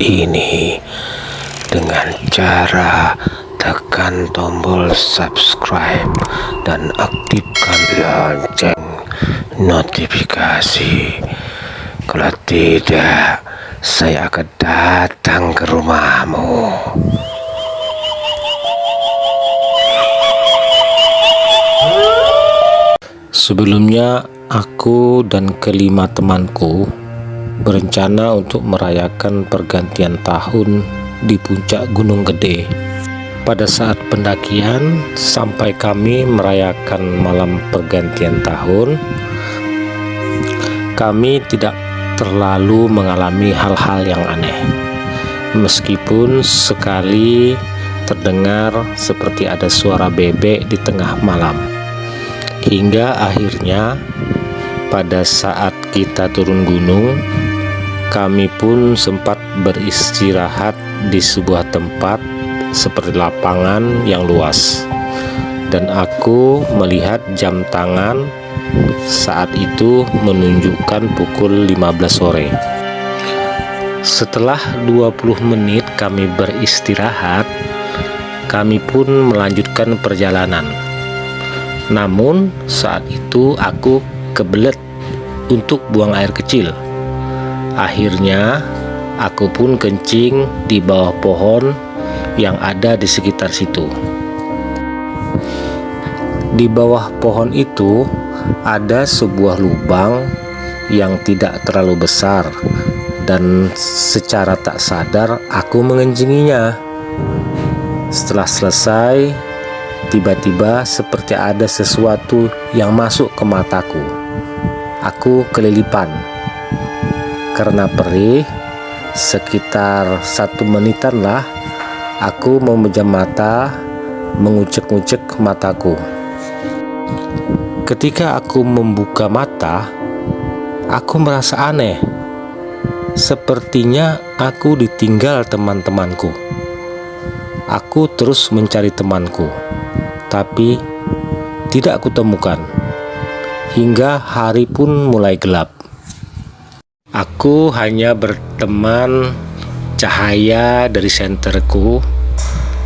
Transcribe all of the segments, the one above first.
ini dengan cara tekan tombol subscribe dan aktifkan lonceng notifikasi. Kalau tidak, saya akan datang ke rumahmu. Sebelumnya, aku dan kelima temanku berencana untuk merayakan pergantian tahun di puncak Gunung Gede. Pada saat pendakian, sampai kami merayakan malam pergantian tahun, kami tidak terlalu mengalami hal-hal yang aneh. Meskipun sekali terdengar seperti ada suara bebek di tengah malam. Hingga akhirnya pada saat kita turun gunung, kami pun sempat beristirahat di sebuah tempat seperti lapangan yang luas. Dan aku melihat jam tangan saat itu menunjukkan pukul 15 sore. Setelah 20 menit kami beristirahat, kami pun melanjutkan perjalanan. Namun saat itu aku kebelet untuk buang air kecil. Akhirnya aku pun kencing di bawah pohon yang ada di sekitar situ. Di bawah pohon itu ada sebuah lubang yang tidak terlalu besar, dan secara tak sadar aku mengencinginya. Setelah selesai, tiba-tiba seperti ada sesuatu yang masuk ke mataku. Aku kelilipan karena perih. Sekitar 1 menitan lah aku memejam mata, mengucek-ngucek mataku. Ketika aku membuka mata, aku merasa aneh. Sepertinya aku ditinggal teman-temanku. Aku terus mencari temanku, tapi tidak kutemukan. Hingga hari pun mulai gelap. Aku hanya berteman cahaya dari senterku,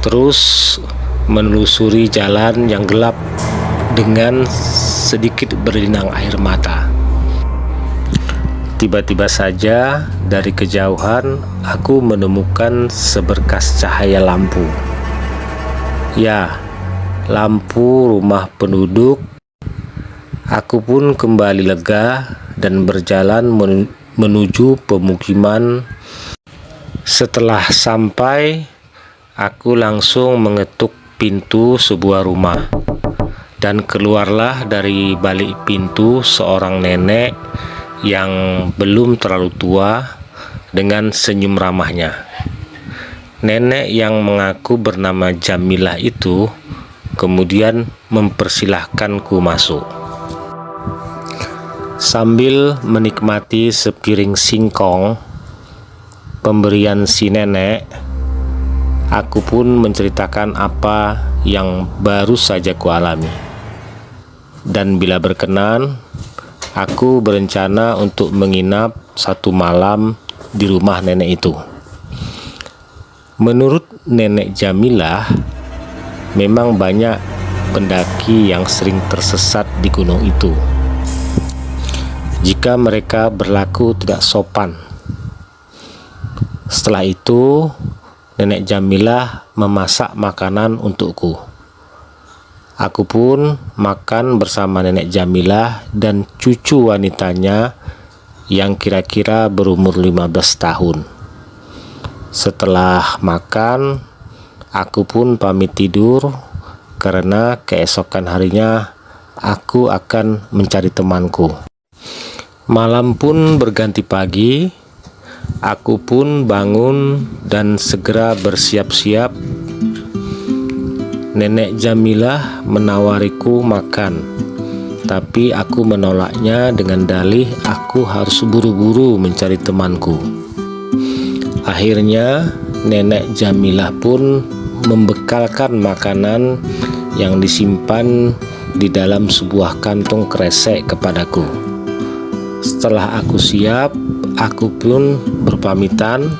terus menelusuri jalan yang gelap dengan sedikit berlinang air mata. Tiba-tiba saja dari kejauhan aku menemukan seberkas cahaya lampu. Ya, lampu rumah penduduk. Aku pun kembali lega dan berjalan menuju pemukiman. Setelah sampai, aku langsung mengetuk pintu sebuah rumah. Dan keluarlah dari balik pintu seorang nenek yang belum terlalu tua dengan senyum ramahnya. Nenek yang mengaku bernama Jamilah itu kemudian mempersilahkanku masuk. Sambil menikmati sepiring singkong pemberian si nenek, aku pun menceritakan apa yang baru saja kualami. Dan bila berkenan, aku berencana untuk menginap 1 malam di rumah nenek itu. Menurut nenek Jamilah, memang banyak pendaki yang sering tersesat di gunung itu jika mereka berlaku tidak sopan. Setelah itu, nenek Jamilah memasak makanan untukku. Aku pun makan bersama nenek Jamilah dan cucu wanitanya yang kira-kira berumur 15 tahun. Setelah makan, aku pun pamit tidur karena keesokan harinya aku akan mencari temanku. Malam pun berganti pagi. Aku pun bangun dan segera bersiap-siap. Nenek Jamilah menawariku makan, tapi aku menolaknya dengan dalih aku harus buru-buru mencari temanku. Akhirnya nenek Jamilah pun membekalkan makanan yang disimpan di dalam sebuah kantong kresek kepadaku. Setelah aku siap, aku pun berpamitan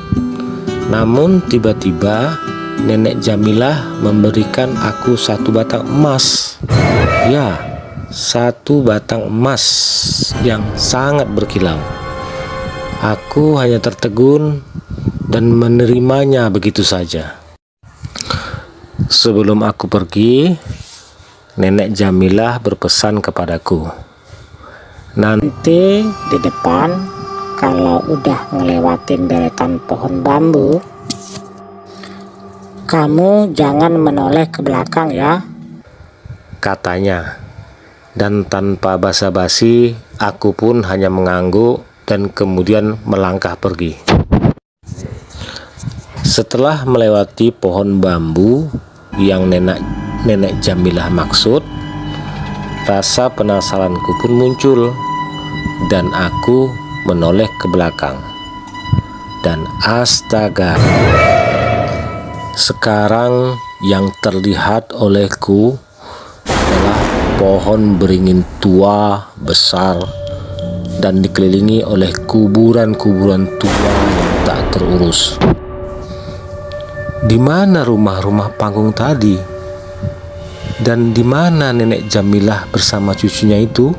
Namun tiba-tiba Nenek Jamilah memberikan aku satu batang emas. Ya, satu batang emas yang sangat berkilau. Aku hanya tertegun dan menerimanya begitu saja. Sebelum aku pergi, Nenek Jamilah berpesan kepadaku, nanti di depan kalau udah ngelewatin deretan pohon bambu, kamu jangan menoleh ke belakang ya, katanya. Dan tanpa basa-basi, aku pun hanya mengangguk dan kemudian melangkah pergi. Setelah melewati pohon bambu yang Nenek Jamilah maksud, rasa penasaranku pun muncul dan aku menoleh ke belakang. Dan astaga, sekarang yang terlihat olehku adalah pohon beringin tua besar dan dikelilingi oleh kuburan-kuburan tua yang tak terurus. Di mana rumah-rumah panggung tadi? Dan di mana Nenek Jamilah bersama cucunya itu?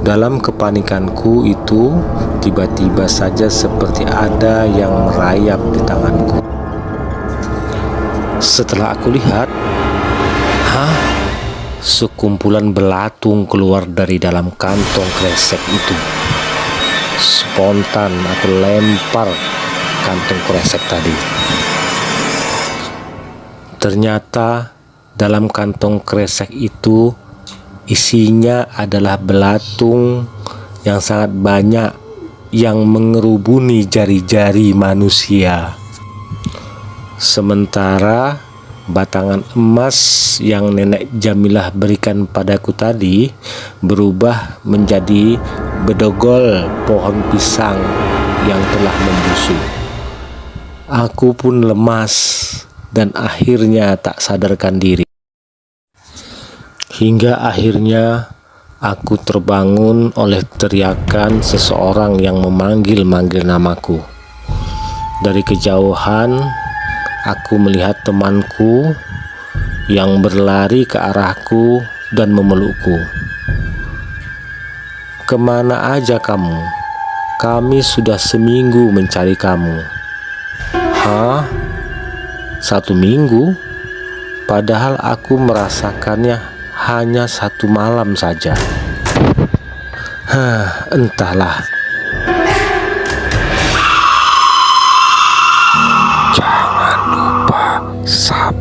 Dalam kepanikanku itu, tiba-tiba saja seperti ada yang merayap di tanganku. Setelah aku lihat, sekumpulan belatung keluar dari dalam kantong kresek itu. Spontan aku lempar kantong kresek tadi. Ternyata dalam kantong kresek itu isinya adalah belatung yang sangat banyak yang mengerubuni jari-jari manusia. Sementara batangan emas yang Nenek Jamilah berikan padaku tadi berubah menjadi bedogol pohon pisang yang telah membusuk. Aku pun lemas dan akhirnya tak sadarkan diri. Hingga akhirnya aku terbangun oleh teriakan seseorang yang memanggil-manggil namaku. Dari kejauhan, aku melihat temanku yang berlari ke arahku dan memelukku. Kemana aja kamu? Kami sudah seminggu mencari kamu. Hah? 1 minggu? Padahal aku merasakannya hanya 1 malam saja. Entahlah. Jangan lupa subscribe.